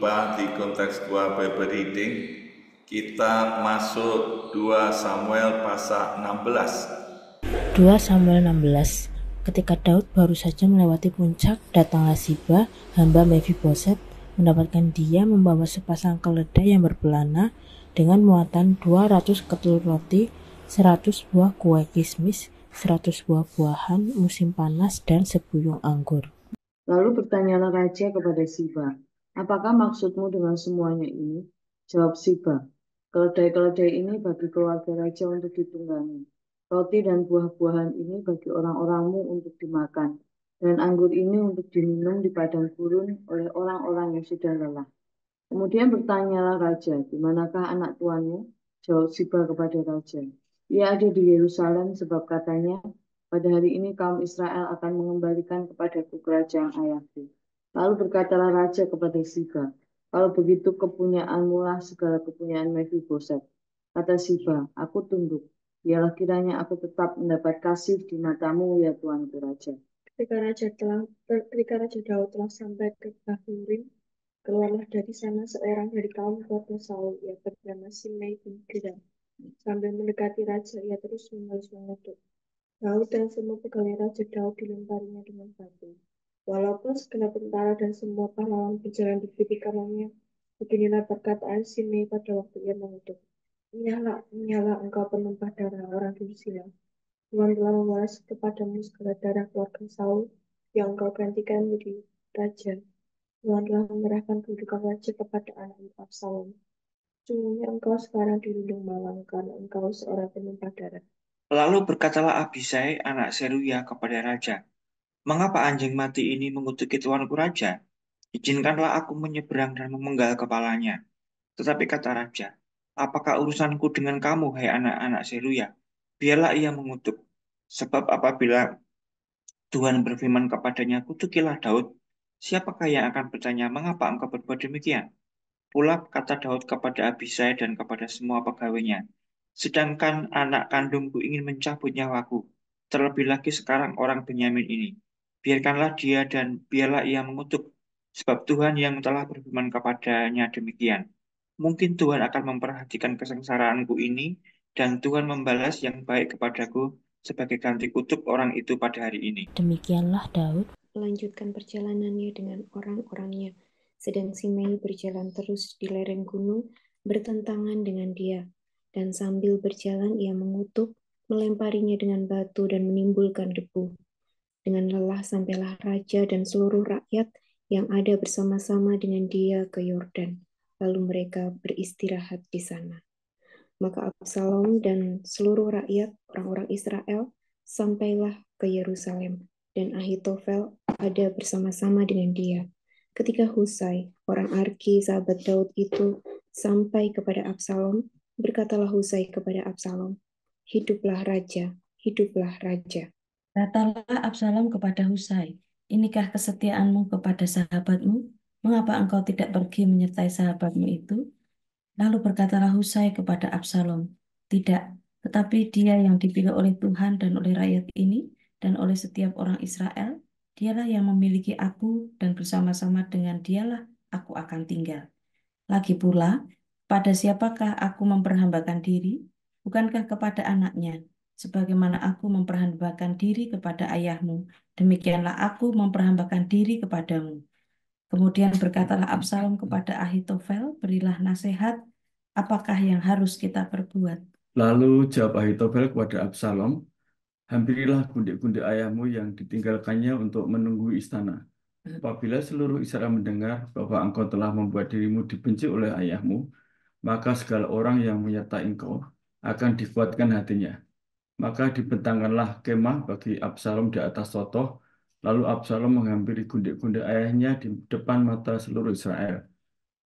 berjumpa di kontekstual Bible reading. Kita masuk 2 Samuel pasal 16. 2 Samuel 16. Ketika Daud baru saja melewati puncak, datanglah Siba, hamba Mefiboset, mendapatkan dia membawa sepasang keledai yang berpelana dengan muatan 200 ketul roti, 100 buah kue kismis, 100 buah buahan musim panas, dan sebuyung anggur. Lalu bertanyalah raja kepada Siba, apakah maksudmu dengan semuanya ini? Jawab Siba, keledai-keledai ini bagi keluarga raja untuk ditunggangi. Roti dan buah-buahan ini bagi orang-orangmu untuk dimakan, dan anggur ini untuk diminum di padang gurun oleh orang-orang yang sudah lelah. Kemudian bertanyalah raja, di manakah anak tuanmu? Jawab Siba kepada raja, ia ada di Yerusalem sebab katanya, pada hari ini kaum Israel akan mengembalikan kepadaku kerajaan ayahku. Lalu berkatalah raja kepada Siba, kalau begitu kepunyaanmu lah segala kepunyaan Mefiboset. Kata Siba, aku tunduk. Biarlah kiranya aku tetap mendapat kasih di matamu ya Tuanku Raja. Ketika Raja Daud telah sampai ke Bahurim, keluarlah dari sana seorang dari kaum keluarga Saul, ia bernama Simei bin Gera. Sambil mendekati raja, ia terus menerus mengutuk. Daud dan semua pegawai Raja Daud dilemparinya dengan batu. Walaupun segenap tentara dan semua pahlawan berjalan di kiri kanannya, beginilah perkataan Simei pada waktu ia mengutuk. Menyala engkau penumpah darah orang dursila. Tuhan telah membalas kepadamu segala darah keluarga Saul yang engkau gantikan menjadi raja. Tuhan telah menyerahkan kedudukan raja kepada anakmu Absalom. Sungguhnya engkau sekarang dirundung malang karena engkau seorang penumpah darah. Lalu berkatalah Abisai anak Seruya kepada raja, mengapa anjing mati ini mengutuki tuanku raja? Izinkanlah aku menyeberang dan memenggal kepalanya. Tetapi kata raja, apakah urusanku dengan kamu, hai anak-anak Seruya? Biarlah ia mengutuk. Sebab apabila Tuhan berfirman kepadanya, kutukilah Daud, siapakah yang akan bertanya, mengapa engkau berbuat demikian? Pula kata Daud kepada Abisai dan kepada semua pegawainya, sedangkan anak kandungku ingin mencabut nyawaku, terlebih lagi sekarang orang Benyamin ini. Biarkanlah dia dan biarlah ia mengutuk, sebab Tuhan yang telah berfirman kepadanya demikian. Mungkin Tuhan akan memperhatikan kesengsaraanku ini, dan Tuhan membalas yang baik kepadaku sebagai ganti kutuk orang itu pada hari ini. Demikianlah Daud melanjutkan perjalanannya dengan orang-orangnya, sedang Simei berjalan terus di lereng gunung bertentangan dengan dia, dan sambil berjalan ia mengutuk, melemparinya dengan batu dan menimbulkan debu. Dengan lelah sampailah raja dan seluruh rakyat yang ada bersama-sama dengan dia ke Yordan, lalu mereka beristirahat di sana. Maka Absalom dan seluruh rakyat orang-orang Israel sampailah ke Yerusalem, dan Ahitofel ada bersama-sama dengan dia. Ketika Husai, orang Arki, sahabat Daud itu, sampai kepada Absalom, berkatalah Husai kepada Absalom, hiduplah raja, hiduplah raja. Katalah Absalom kepada Husai, inikah kesetiaanmu kepada sahabatmu? Mengapa engkau tidak pergi menyertai sahabatmu itu? Lalu berkatalah Husai kepada Absalom, tidak, tetapi dia yang dipilih oleh Tuhan dan oleh rakyat ini, dan oleh setiap orang Israel, dialah yang memiliki aku, dan bersama-sama dengan dialah aku akan tinggal. Lagi pula, pada siapakah aku memperhambakan diri? Bukankah kepada anaknya? Sebagaimana aku memperhambakan diri kepada ayahmu, demikianlah aku memperhambakan diri kepadamu. Kemudian berkatalah Absalom kepada Ahitofel, berilah nasihat, apakah yang harus kita perbuat? Lalu jawab Ahitofel kepada Absalom, hampirilah gundik-gundik ayahmu yang ditinggalkannya untuk menunggu istana. Apabila seluruh Israel mendengar bahwa engkau telah membuat dirimu dibenci oleh ayahmu, maka segala orang yang menyertai engkau akan dikuatkan hatinya. Maka dibentangkanlah kemah bagi Absalom di atas sotoh, lalu Absalom menghampiri gundik-gundik ayahnya di depan mata seluruh Israel.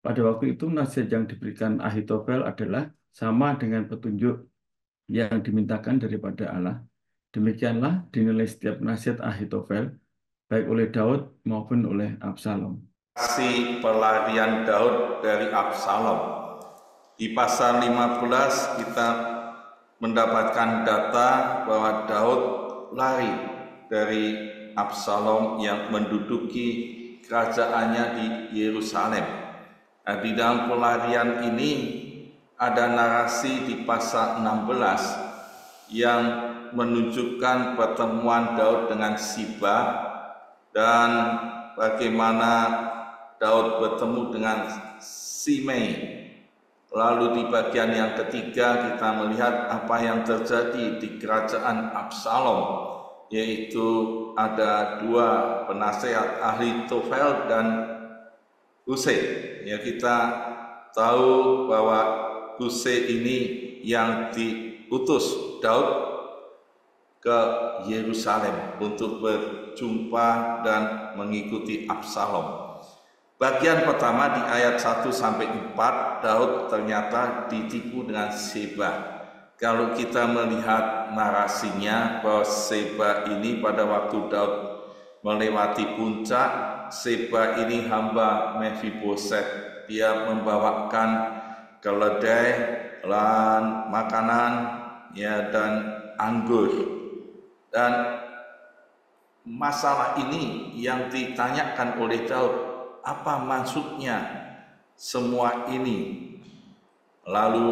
Pada waktu itu nasihat yang diberikan Ahitofel adalah sama dengan petunjuk yang dimintakan daripada Allah. Demikianlah dinilai setiap nasihat Ahitofel, baik oleh Daud maupun oleh Absalom. Kasih pelarian Daud dari Absalom. Di pasal 15 kita mendapatkan data bahwa Daud lari dari Absalom yang menduduki kerajaannya di Yerusalem. Nah, di dalam pelarian ini ada narasi di pasal 16 yang menunjukkan pertemuan Daud dengan Siba dan bagaimana Daud bertemu dengan Simei. Lalu di bagian yang ketiga kita melihat apa yang terjadi di kerajaan Absalom, yaitu ada dua penasehat, Ahitofel dan Husai. Ya, kita tahu bahwa Husai ini yang diutus Daud ke Yerusalem untuk berjumpa dan mengikuti Absalom. Bagian pertama di ayat 1-4, Daud ternyata ditipu dengan Seba. Kalau kita melihat narasinya bahwa Seba ini pada waktu Daud melewati puncak, Seba ini hamba Mephiboset. Dia membawakan keledai dan makanan dan anggur. Dan masalah ini yang ditanyakan oleh Daud, apa maksudnya semua ini? Lalu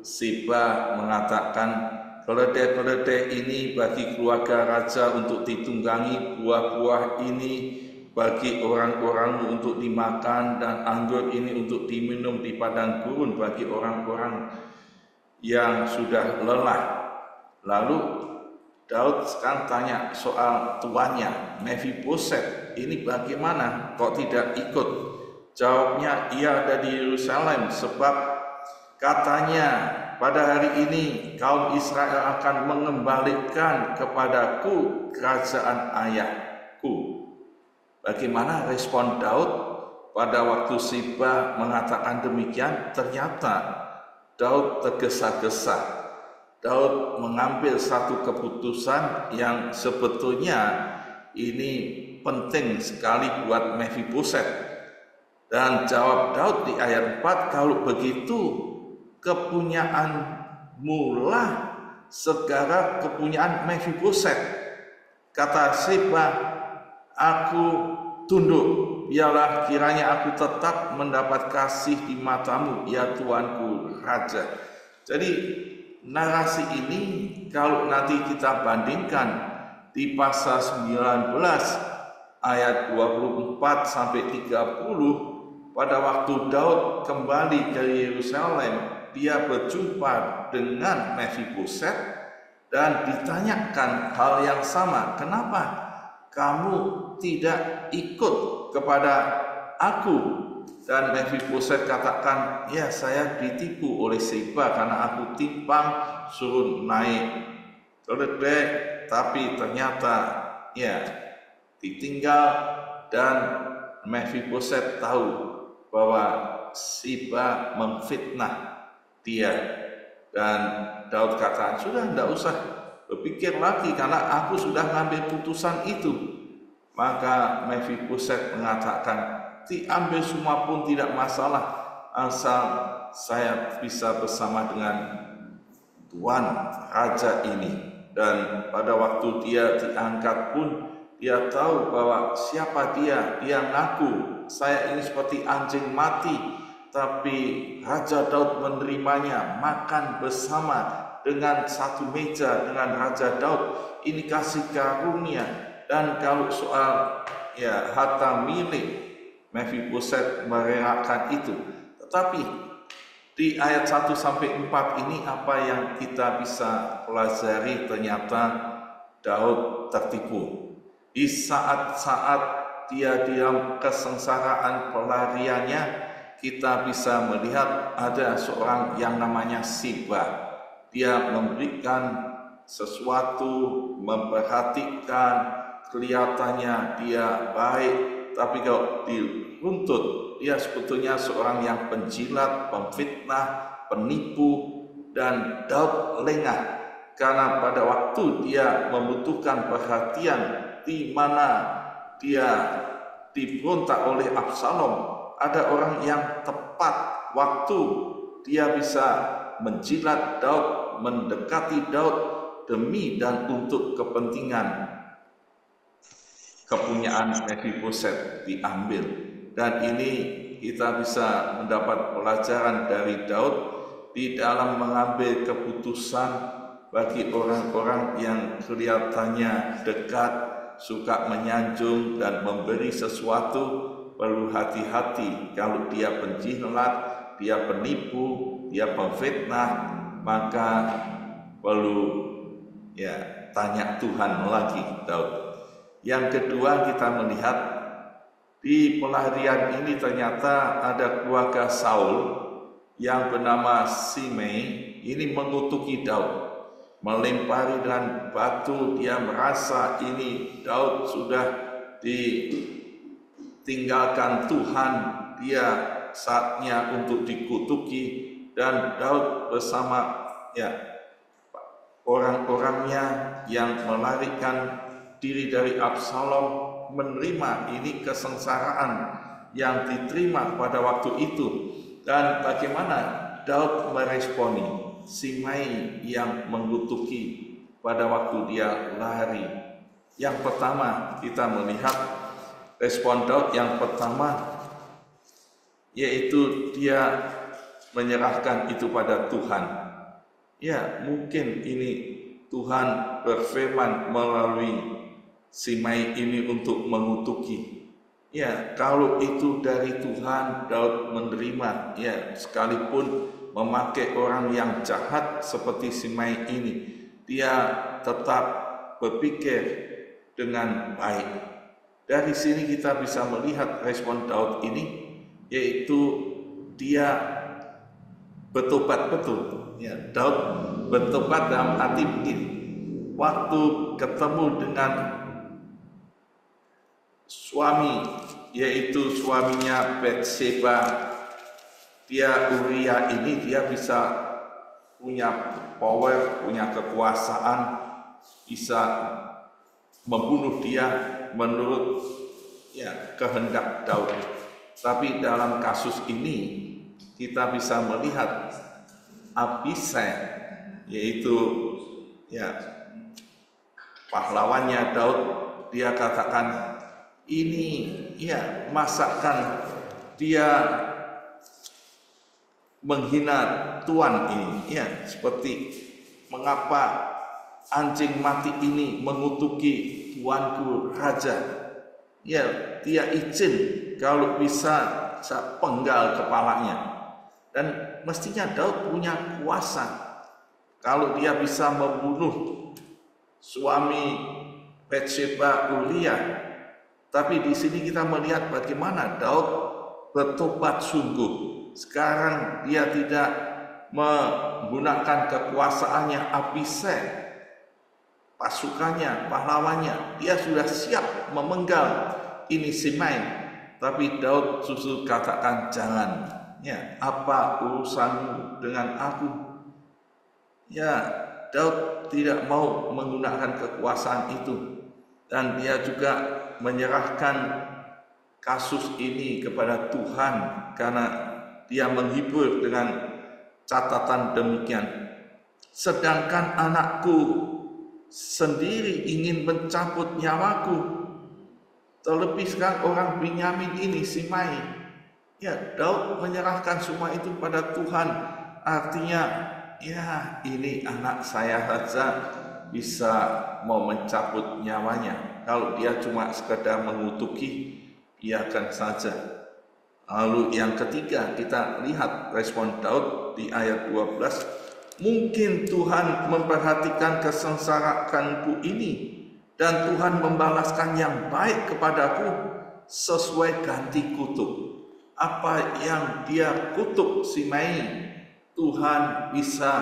Seba mengatakan, keledai-keledai ini bagi keluarga raja untuk ditunggangi, buah-buah ini bagi orang-orang untuk dimakan, dan anggur ini untuk diminum di padang gurun bagi orang-orang yang sudah lelah. Lalu Daud sekarang tanya soal tuannya, Mephiboset, ini bagaimana kok tidak ikut? Jawabnya, ia ada di Yerusalem sebab katanya pada hari ini kaum Israel akan mengembalikan kepadaku kerajaan ayahku. Bagaimana respon Daud pada waktu Siba mengatakan demikian? Ternyata Daud tergesa-gesa. Daud mengambil satu keputusan yang sebetulnya ini penting sekali buat Mephiboset. Dan jawab Daud di ayat 4, kalau begitu kepunyaanmu lah segala kepunyaan Mephiboset. Kata Siba, aku tunduk, biarlah kiranya aku tetap mendapat kasih di matamu, ya Tuanku Raja. Jadi narasi ini kalau nanti kita bandingkan di pasal 19 ayat 24-30, pada waktu Daud kembali ke Yerusalem, dia berjumpa dengan Mephiboset dan ditanyakan hal yang sama, kenapa kamu tidak ikut kepada aku? Dan Mephiboset katakan, ya saya ditipu oleh Seba karena aku timpang suruh naik keledai, tapi ternyata ya ditinggal. Dan Mephiboset tahu bahwa Seba memfitnah dia. Dan Daud kata, sudah tidak usah berpikir lagi karena aku sudah ngambil putusan itu. Maka Mephiboset mengatakan, diambil semua pun tidak masalah, asal saya bisa bersama dengan Tuan Raja ini. Dan pada waktu dia diangkat pun, dia tahu bahwa siapa dia. Dia ngaku, saya ini seperti anjing mati, tapi Raja Daud menerimanya, makan bersama dengan satu meja dengan Raja Daud. Ini kasih karunia. Dan kalau soal harta milik, Mephiboset merelakan itu. Tetapi di ayat 1-4 ini apa yang kita bisa pelajari? Ternyata Daud tertipu. Di saat-saat dia dalam kesengsaraan pelariannya, kita bisa melihat ada seorang yang namanya Siba. Dia memberikan sesuatu, memperhatikan, kelihatannya dia baik, tapi kalau diruntut, dia sebetulnya seorang yang penjilat, pemfitnah, penipu. Dan Daud lengah karena pada waktu dia membutuhkan perhatian, di mana dia diberontak oleh Absalom, ada orang yang tepat waktu dia bisa menjilat Daud, mendekati Daud demi dan untuk kepentingan kepunyaan Mephiboset diambil. Dan ini kita bisa mendapat pelajaran dari Daud di dalam mengambil keputusan bagi orang-orang yang kelihatannya dekat, suka menyanjung dan memberi sesuatu. Perlu hati-hati kalau dia penjilat, dia penipu, dia pemfitnah, maka perlu tanya Tuhan lagi Daud. Yang kedua, kita melihat di pelarian ini ternyata ada keluarga Saul yang bernama Simei ini mengutuki Daud, melempari dengan batu. Dia merasa ini Daud sudah ditinggalkan Tuhan, dia saatnya untuk dikutuki. Dan Daud bersama orang-orangnya yang melarikan diri dari Absalom menerima ini kesengsaraan yang diterima pada waktu itu. Dan bagaimana Daud meresponi Simei yang mengutuki pada waktu dia lari. Yang pertama, kita melihat respon Daud yang pertama, yaitu dia menyerahkan itu pada Tuhan. Ya, mungkin ini Tuhan berfirman melalui Simei ini untuk mengutuki. Ya, kalau itu dari Tuhan, Daud menerima. Ya, sekalipun memakai orang yang jahat seperti Simei ini, dia tetap berpikir dengan baik. Dari sini kita bisa melihat respon Daud ini, yaitu dia bertobat betul. Ya, Daud bertobat dalam arti begini. Waktu ketemu dengan suami, yaitu suaminya Batseba, Uria ini, dia bisa punya power, punya kekuasaan, bisa membunuh dia menurut kehendak Daud. Tapi dalam kasus ini kita bisa melihat Abisai, yaitu pahlawannya Daud, dia katakan ini masakan dia menghina Tuhan ini, seperti mengapa anjing mati ini mengutuki tuanku raja. Ya, dia izin kalau bisa saya penggal kepalanya. Dan mestinya Daud punya kuasa kalau dia bisa membunuh suami Batseba Uria. Tapi di sini kita melihat bagaimana Daud bertobat sungguh. Sekarang dia tidak menggunakan kekuasaannya Abisai, pasukannya, pahlawannya. Dia sudah siap memenggal ini Simei. Tapi Daud justru katakan, jangan. Ya, apa urusanmu dengan aku? Ya, Daud tidak mau menggunakan kekuasaan itu. Dan dia juga menyerahkan kasus ini kepada Tuhan karena dia menghibur dengan catatan demikian. Sedangkan anakku sendiri ingin mencabut nyawaku. Terlebih sekarang orang Binyamin ini, Simei. Ya, Daud menyerahkan semua itu pada Tuhan. Artinya, ya ini anak saya saja bisa mau mencabut nyawanya. Kalau dia cuma sekedar mengutuki, biarkan saja. Lalu yang ketiga, kita lihat respon Daud di ayat 12. Mungkin Tuhan memperhatikan kesengsaraanku ini, dan Tuhan membalaskan yang baik kepadaku sesuai ganti kutuk. Apa yang dia kutuk Simei, Tuhan bisa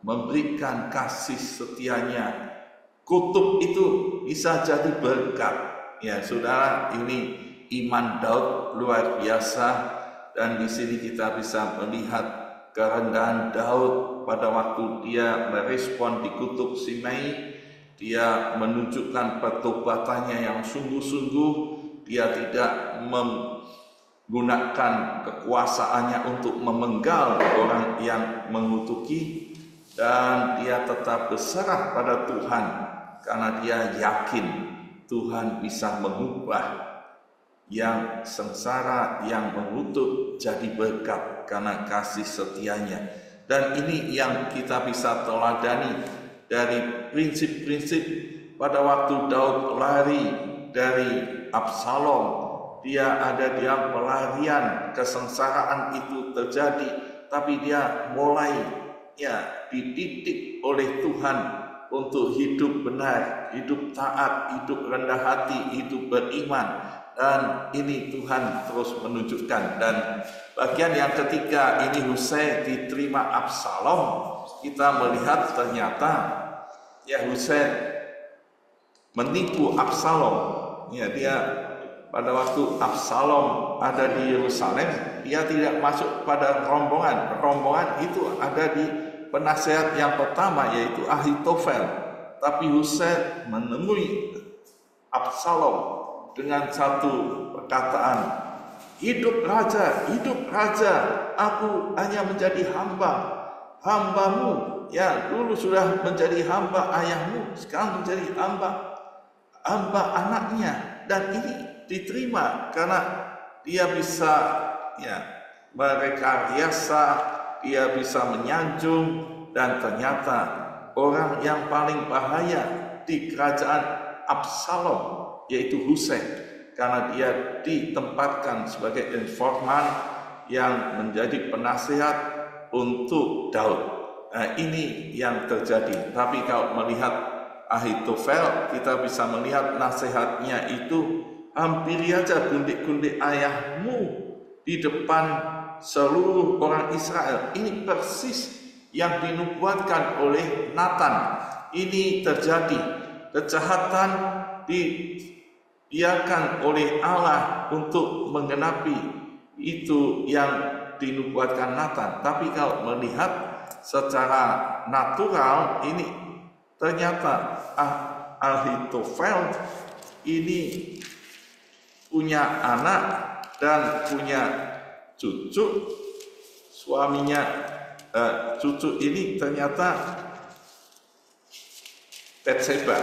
memberikan kasih setianya. Kutuk itu bisa jadi berkat. Ya, saudara, ini iman Daud luar biasa. Dan di sini kita bisa melihat kerendahan Daud pada waktu dia merespon dikutuk Simei. Dia menunjukkan pertobatannya yang sungguh-sungguh. Dia tidak menggunakan kekuasaannya untuk memenggal orang yang mengutuki, dan dia tetap berserah pada Tuhan karena dia yakin Tuhan bisa mengubah yang sengsara, yang mengutuk jadi berkat karena kasih setianya. Dan ini yang kita bisa teladani dari prinsip-prinsip pada waktu Daud lari dari Absalom. Dia ada di pelarian, kesengsaraan itu terjadi, tapi dia mulai dididik oleh Tuhan untuk hidup benar, hidup taat, hidup rendah hati, hidup beriman. Dan ini Tuhan terus menunjukkan. Dan bagian yang ketiga ini Husai diterima Absalom. Kita melihat ternyata Husai menipu Absalom. Dia pada waktu Absalom ada di Yerusalem, dia tidak masuk pada rombongan. Rombongan itu ada di penasehat yang pertama, yaitu Ahitofel. Tapi Husai menemui Absalom dengan satu perkataan, hidup raja, aku hanya menjadi hambamu. Dulu sudah menjadi hamba ayahmu, sekarang menjadi hamba anaknya. Dan ini diterima karena dia bisa merekayasa, dia bisa menyanjung, dan ternyata orang yang paling bahaya di kerajaan Absalom yaitu Husai, karena dia ditempatkan sebagai informan yang menjadi penasehat untuk Daud. Nah, ini yang terjadi. Tapi kalau melihat Ahitofel, kita bisa melihat nasihatnya itu, hampiri aja gundik-gundik ayahmu di depan seluruh orang Israel. Ini persis yang dinubuatkan oleh Nathan. Ini terjadi. Kejahatan dibiarkan oleh Allah untuk menggenapi itu yang dinubuatkan Nathan. Tapi kalau melihat secara natural, ini ternyata Ahitofel ini punya anak dan punya cucu. Suaminya cucu ini ternyata Batseba.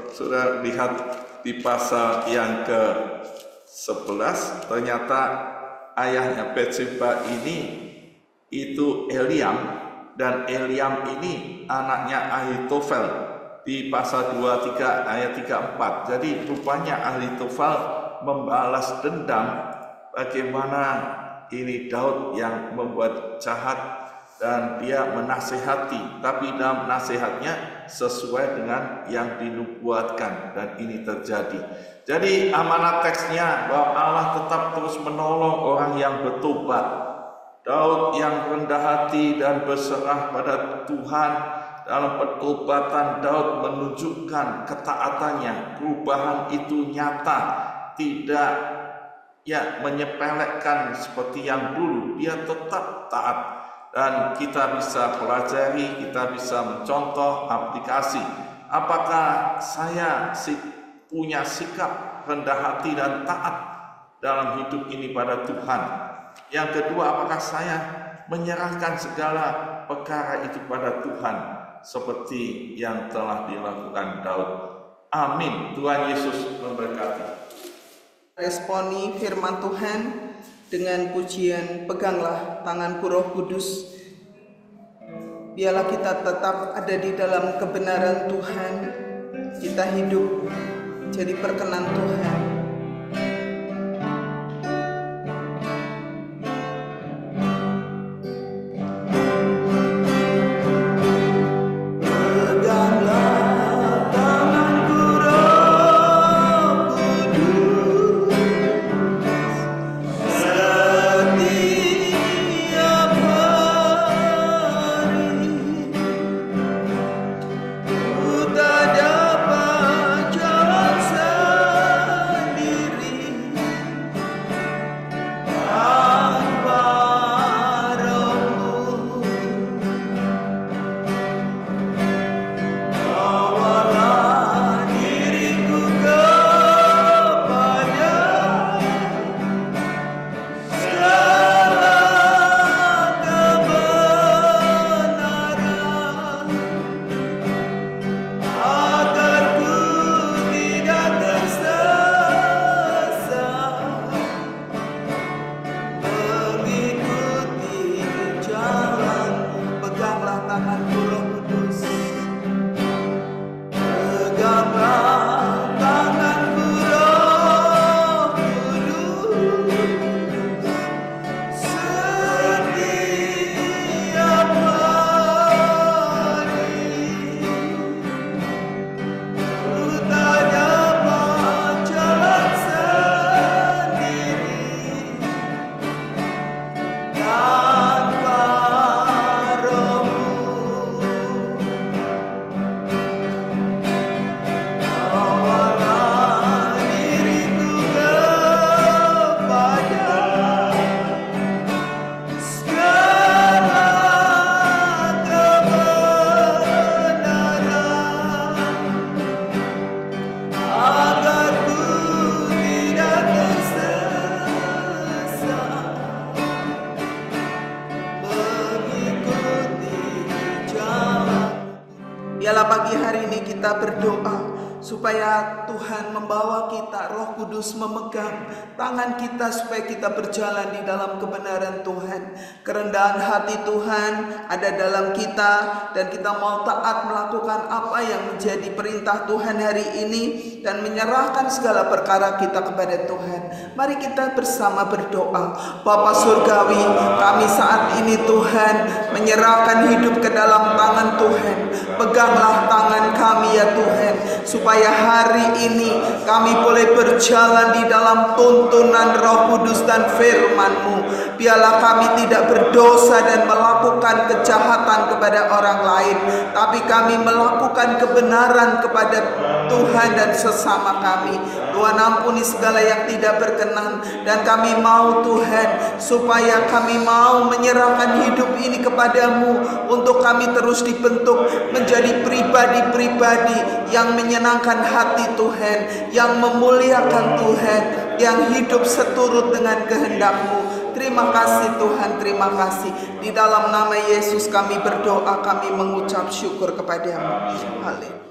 Sudah lihat di pasal yang ke-11, ternyata ayahnya Batseba ini itu Eliam. Dan Eliam ini anaknya Ahitofel di pasal 23 ayat 34. Jadi rupanya Ahitofel membalas dendam bagaimana ini Daud yang membuat jahat, dan dia menasihati, tapi dalam nasihatnya sesuai dengan yang dinubuatkan, dan ini terjadi. Jadi amanat teksnya bahwa Allah tetap terus menolong orang yang bertobat. Daud yang rendah hati dan berserah pada Tuhan dalam pertobatan, Daud menunjukkan ketaatannya. Perubahan itu nyata, tidak menyepelekan seperti yang dulu. Dia tetap taat, dan kita bisa pelajari, kita bisa mencontoh, aplikasi. Apakah saya punya sikap rendah hati dan taat dalam hidup ini pada Tuhan? Yang kedua, apakah saya menyerahkan segala perkara itu pada Tuhan seperti yang telah dilakukan Daud? Amin. Tuhan Yesus memberkati. Responi firman Tuhan dengan pujian "Peganglah tanganku Roh Kudus". Biarlah kita tetap ada di dalam kebenaran Tuhan. Kita hidup jadi perkenan Tuhan. Biarlah pagi hari ini kita berdoa supaya Tuhan membawa kita, Roh Kudus memegang tangan kita supaya kita berjalan di dalam kebenaran Tuhan. Kerendahan hati Tuhan ada dalam kita dan kita mau taat melakukan apa yang menjadi perintah Tuhan hari ini dan menyerahkan segala perkara kita kepada Tuhan. Mari kita bersama berdoa. Bapa Surgawi, kami saat ini Tuhan menyerahkan hidup ke dalam tangan Tuhan. Peganglah tangan kami ya Tuhan, supaya hari ini kami boleh berjalan di dalam tuntunan Roh Kudus dan firman-Mu. Biarlah kami tidak berdosa dan melakukan kejahatan kepada orang lain, tapi kami melakukan kebenaran kepada Tuhan dan sesama kami. Tuhan, ampuni segala yang tidak berkenan, dan kami mau Tuhan supaya kami mau menyerahkan hidup ini kepadamu untuk kami terus dibentuk menjadi pribadi-pribadi yang menyenangkan hati Tuhan, yang memuliakan Tuhan, yang hidup seturut dengan kehendak-Mu. Terima kasih Tuhan, terima kasih. Di dalam nama Yesus kami berdoa, kami mengucap syukur kepadamu. Haleluya.